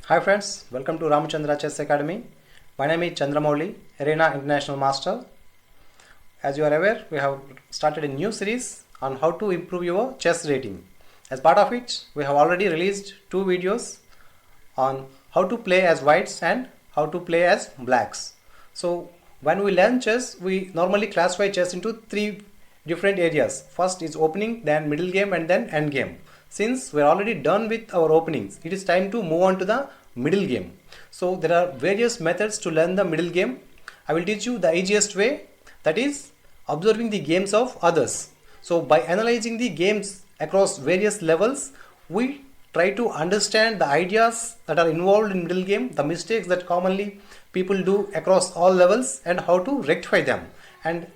Hi friends, welcome to Ramachandra Chess Academy. My name is Chandramouli, Arena International Master. As you are aware, we have started a new series on how to improve your chess rating. As part of it, we have already released two videos on how to play as whites and how to play as blacks. So when we learn chess, we normally classify chess into three different areas. First is opening, then middle game, and then end game. Since we are already done with our openings, it is time to move on to the middle game. So there are various methods to learn the middle game. I will teach you the easiest way, that is observing the games of others. So by analyzing the games across various levels, we try to understand the ideas that are involved in middle game, the mistakes that commonly people do across all levels, and how to rectify them. And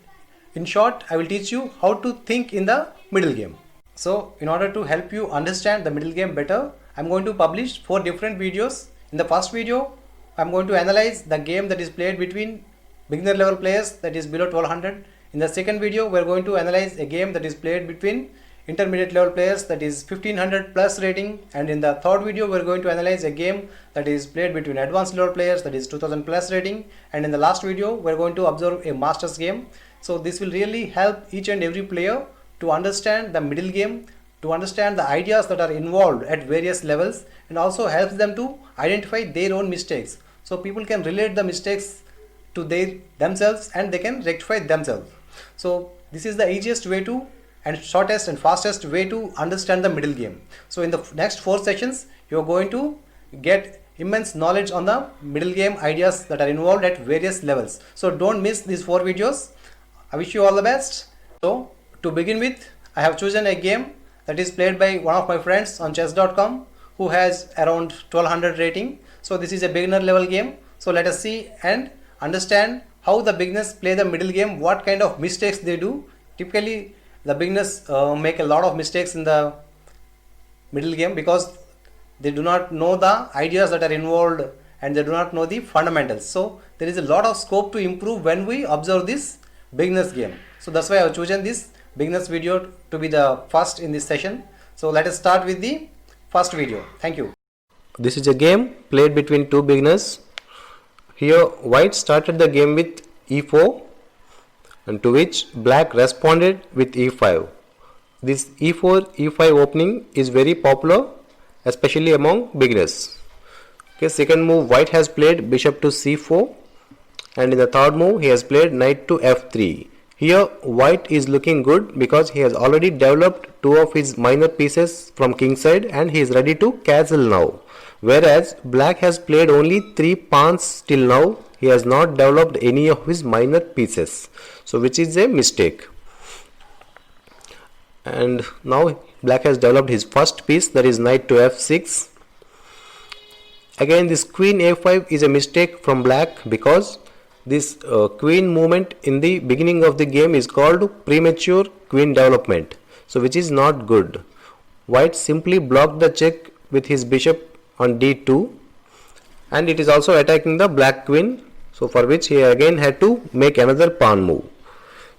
in short, I will teach you how to think in the middle game. So in order to help you understand the middle game better, I'm going to publish 4 different videos. In the first video, I'm going to analyze the game that is played between beginner level players, that is below 1200. In the second video, we're going to analyze a game that is played between intermediate level players, that is 1500 plus rating. And in the third video, we're going to analyze a game that is played between advanced level players, that is 2000 plus rating. And in the last video, we're going to observe a masters game. So this will really help each and every player to understand the middle game, to understand the ideas that are involved at various levels, and also helps them to identify their own mistakes. So people can relate the mistakes to themselves and they can rectify themselves. So this is the easiest way to, and shortest and fastest way to understand the middle game. So in the next 4 sessions, you are going to get immense knowledge on the middle game ideas that are involved at various levels. So don't miss these 4 videos. I wish you all the best. So to begin with, I have chosen a game that is played by one of my friends on chess.com who has around 1200 rating. So this is a beginner level game. So let us see and understand how the beginners play the middle game, what kind of mistakes they do. Typically the beginners make a lot of mistakes in the middle game because they do not know the ideas that are involved and they do not know the fundamentals. So there is a lot of scope to improve when we observe this beginners game. So that's why I have chosen this beginners video to be the first in this session. So let us start with the first video. Thank you. This is a game played between two beginners. Here white started the game with e4, and to which black responded with e5. This e4 e5 opening is very popular, especially among beginners. Okay, second move, white has played bishop to c4, and in the third move he has played knight to f3. Here white is looking good because he has already developed 2 of his minor pieces from king side and he is ready to castle now. Whereas black has played only 3 pawns till now. He has not developed any of his minor pieces. So which is a mistake. And now black has developed his first piece, that is knight to f6. Again this queen a5 is a mistake from black because this queen movement in the beginning of the game is called premature queen development, so which is not good. White simply blocked the check with his bishop on d2, and it is also attacking the black queen, so for which he again had to make another pawn move.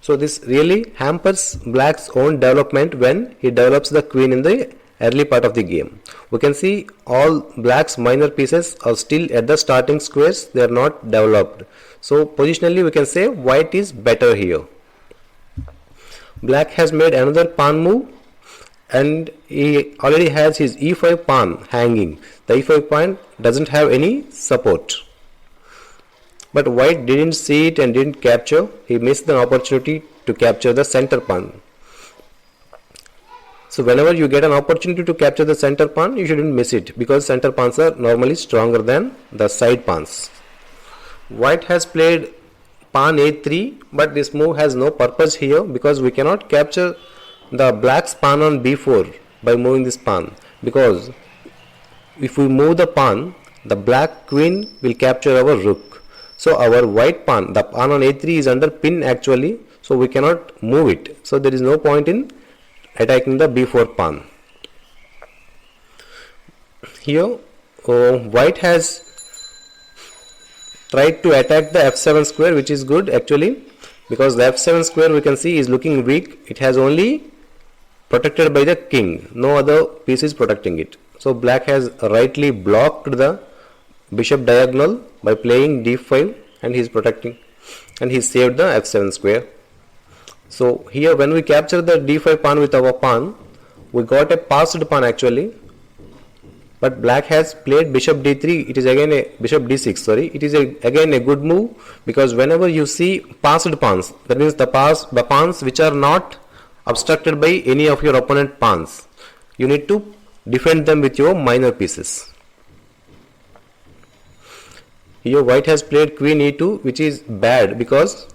So this really hampers black's own development when he develops the queen in the early part of the game. We can see all black's minor pieces are still at the starting squares, they are not developed. So positionally we can say white is better here. Black has made another pawn move and he already has his e5 pawn hanging. The e5 pawn doesn't have any support. But white didn't see it and didn't capture. He missed the opportunity to capture the center pawn. So whenever you get an opportunity to capture the center pawn, you shouldn't miss it because center pawns are normally stronger than the side pawns. White has played pawn a3, but this move has no purpose here because we cannot capture the black's pawn on b4 by moving this pawn, because if we move the pawn, the black queen will capture our rook. So our white pawn, the pawn on a3 is under pin actually, so we cannot move it. So there is no point in attacking the b4 pawn. Here white has tried to attack the f7 square, which is good actually, because the f7 square we can see is looking weak. It has only protected by the king, no other piece is protecting it. So black has rightly blocked the bishop diagonal by playing d5, and he's protecting, and he saved the f7 square. So here when we capture the d5 pawn with our pawn, we got a passed pawn actually, but black has played bishop d3. It is again a bishop d6, sorry, it is again a good move, because whenever you see passed pawns, that means the pawns which are not obstructed by any of your opponent pawns, you need to defend them with your minor pieces. Here white has played queen e2, which is bad because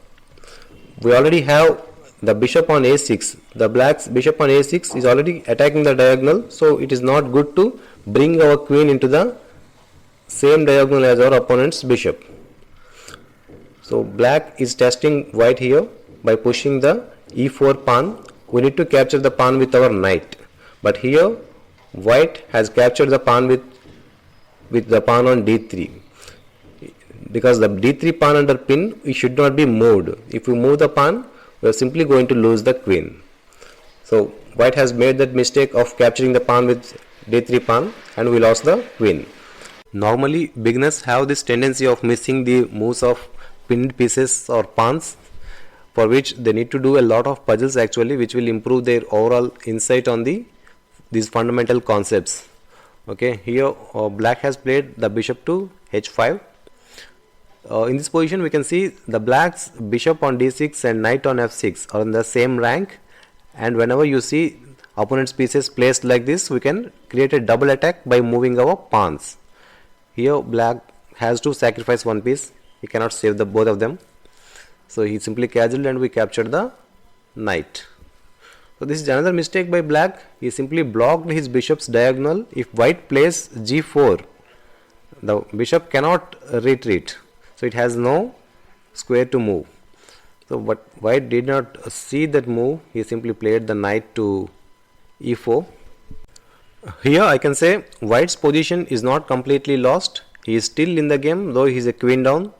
we already have the bishop on a6. The black's bishop on a6 is already attacking the diagonal, so it is not good to bring our queen into the same diagonal as our opponent's bishop. So black is testing white here by pushing the e4 pawn. We need to capture the pawn with our knight, but here white has captured the pawn with the pawn on d3, because the d3 pawn under pin, it should not be moved. If we move the pawn, we are simply going to lose the queen. So white has made that mistake of capturing the pawn with d3 pawn, and we lost the queen. Normally beginners have this tendency of missing the moves of pinned pieces or pawns, for which they need to do a lot of puzzles actually, which will improve their overall insight on these fundamental concepts. Okay, here black has played the bishop to h5. In this position we can see the black's bishop on d6 and knight on f6 are in the same rank, and whenever you see opponent's pieces placed like this, we can create a double attack by moving our pawns. Here black has to sacrifice one piece, he cannot save the both of them, so he simply castled and we captured the knight. So this is another mistake by black. He simply blocked his bishop's diagonal. If white plays g4, the bishop cannot retreat, so it has no square to move. So but white did not see that move, he simply played the knight to e4. Here I can say white's position is not completely lost. He is still in the game, though he is a queen down.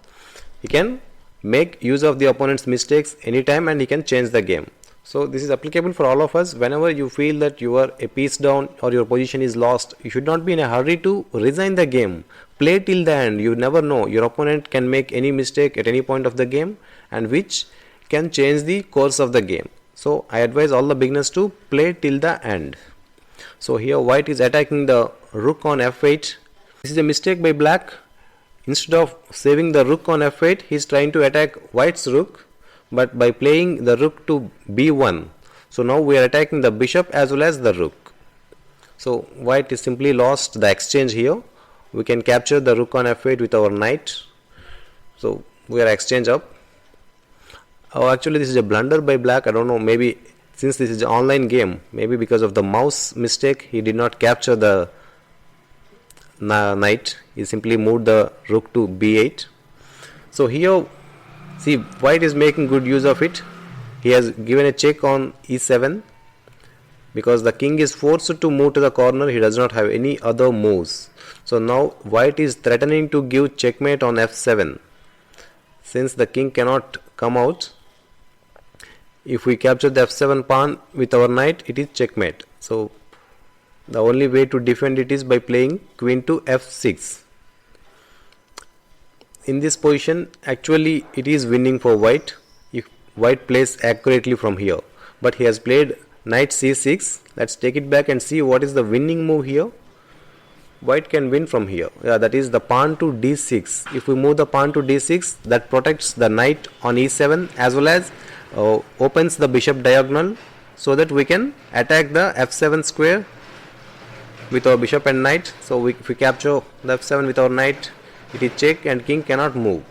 He can make use of the opponent's mistakes anytime and he can change the game. So this is applicable for all of us. Whenever you feel that you are a piece down or your position is lost, you should not be in a hurry to resign the game. Play till the end. You never know, your opponent can make any mistake at any point of the game, and which can change the course of the game. So I advise all the beginners to play till the end. So here white is attacking the rook on f8. This is a mistake by black. Instead of saving the rook on f8, he is trying to attack white's rook, but by playing the rook to b1, so now we are attacking the bishop as well as the rook. So white is simply lost the exchange here. We can capture the rook on f8 with our knight. So we are exchange up. Oh, actually this is a blunder by black. I don't know, maybe since this is an online game, maybe because of the mouse mistake, he did not capture the knight. He simply moved the rook to b8. So here see, white is making good use of it. He has given a check on e7, because the king is forced to move to the corner. He does not have any other moves. So now white is threatening to give checkmate on f7. Since the king cannot come out, if we capture the f7 pawn with our knight, it is checkmate. So the only way to defend it is by playing queen to f6. In this position, actually it is winning for white if white plays accurately from here, but he has played knight c6. Let's take it back and see what is the winning move here. White can win from here, that is the pawn to d6. If we move the pawn to d6, that protects the knight on e7 as well as opens the bishop diagonal, so that we can attack the f7 square with our bishop and knight. So if we capture the f7 with our knight, it is check and king cannot move.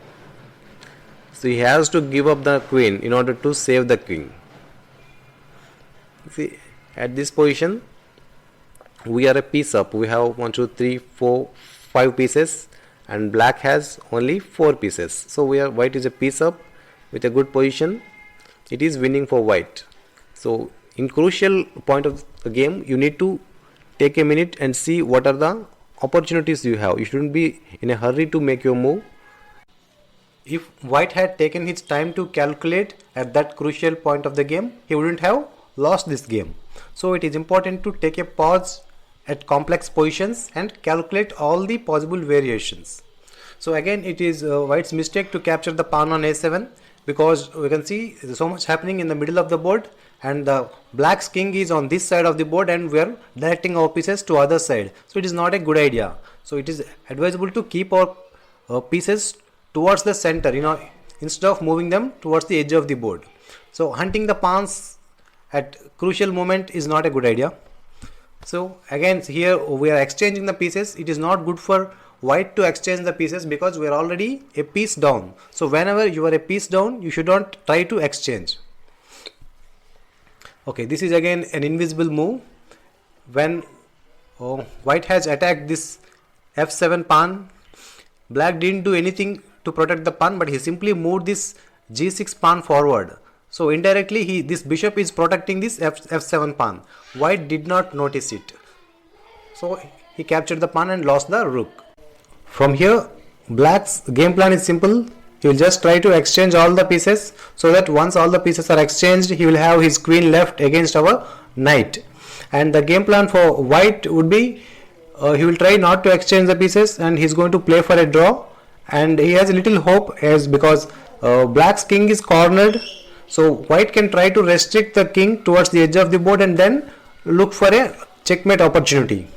So he has to give up the queen in order to save the king. See, at this position we are a piece up. We have 1, 2, 3, 4, 5 pieces, and black has only 4 pieces. So white is a piece up with a good position. It is winning for white. So in crucial point of the game, you need to take a minute and see what are the opportunities you have. You shouldn't be in a hurry to make your move. If white had taken his time to calculate at that crucial point of the game, he wouldn't have lost this game. So it is important to take a pause at complex positions and calculate all the possible variations. So again it is white's mistake to capture the pawn on a7, because we can see so much happening in the middle of the board, and the black's king is on this side of the board and we are directing our pieces to other side. So it is not a good idea. So it is advisable to keep our pieces towards the center, instead of moving them towards the edge of the board. So hunting the pawns at crucial moment is not a good idea. So again here we are exchanging the pieces. It is not good for white to exchange the pieces because we are already a piece down. So whenever you are a piece down, you should not try to exchange. Okay, this is again an invisible move. When white has attacked this f7 pawn, black didn't do anything to protect the pawn, but he simply moved this g6 pawn forward. So indirectly this bishop is protecting this f7 pawn. White did not notice it. So he captured the pawn and lost the rook. From here, black's game plan is simple. He will just try to exchange all the pieces, so that once all the pieces are exchanged, he will have his queen left against our knight. And the game plan for white would be, he will try not to exchange the pieces and he is going to play for a draw. And he has a little hope because black's king is cornered. So white can try to restrict the king towards the edge of the board and then look for a checkmate opportunity.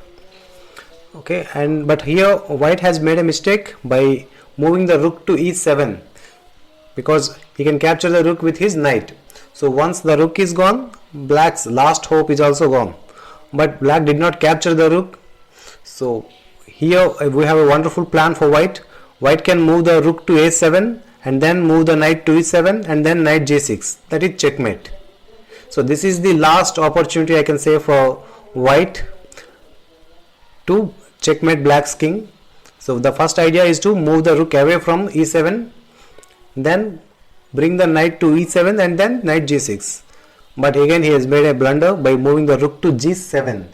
Okay, but here white has made a mistake by moving the rook to e7, because he can capture the rook with his knight. So once the rook is gone, black's last hope is also gone. But black did not capture the rook. So here we have a wonderful plan for white. White can move the rook to a7 and then move the knight to e7 and then knight g6. That is checkmate. So this is the last opportunity, I can say, for white to checkmate black's king. So the first idea is to move the rook away from e7, then bring the knight to e7 and then knight g6. But again he has made a blunder by moving the rook to g7.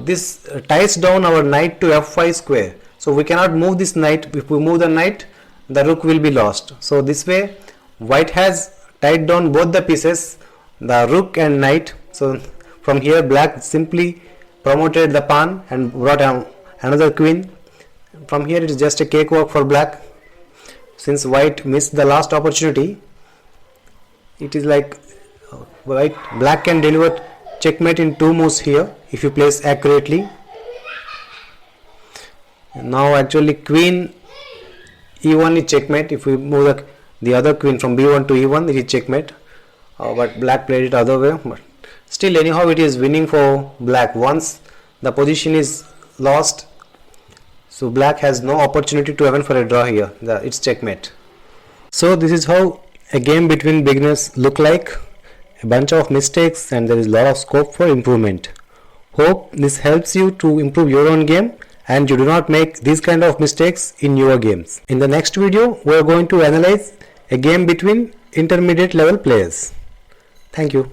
This ties down our knight to f5 square. So we cannot move this knight. If we move the knight, the rook will be lost. So this way white has tied down both the pieces, the rook and knight. So from here black simply promoted the pawn and brought another queen. From here it is just a cakewalk for black. Since white missed the last opportunity, it is like black can deliver checkmate in 2 moves here if you place accurately. Now actually queen e1 is checkmate. If we move the other queen from b1 to e1, it is checkmate. But black played it other way. But still anyhow it is winning for black. Once the position is lost, so black has no opportunity to even for a draw here. It's checkmate. So this is how a game between beginners look like. A bunch of mistakes and there is a lot of scope for improvement. Hope this helps you to improve your own game and you do not make these kind of mistakes in your games. In the next video, we are going to analyze a game between intermediate level players. Thank you.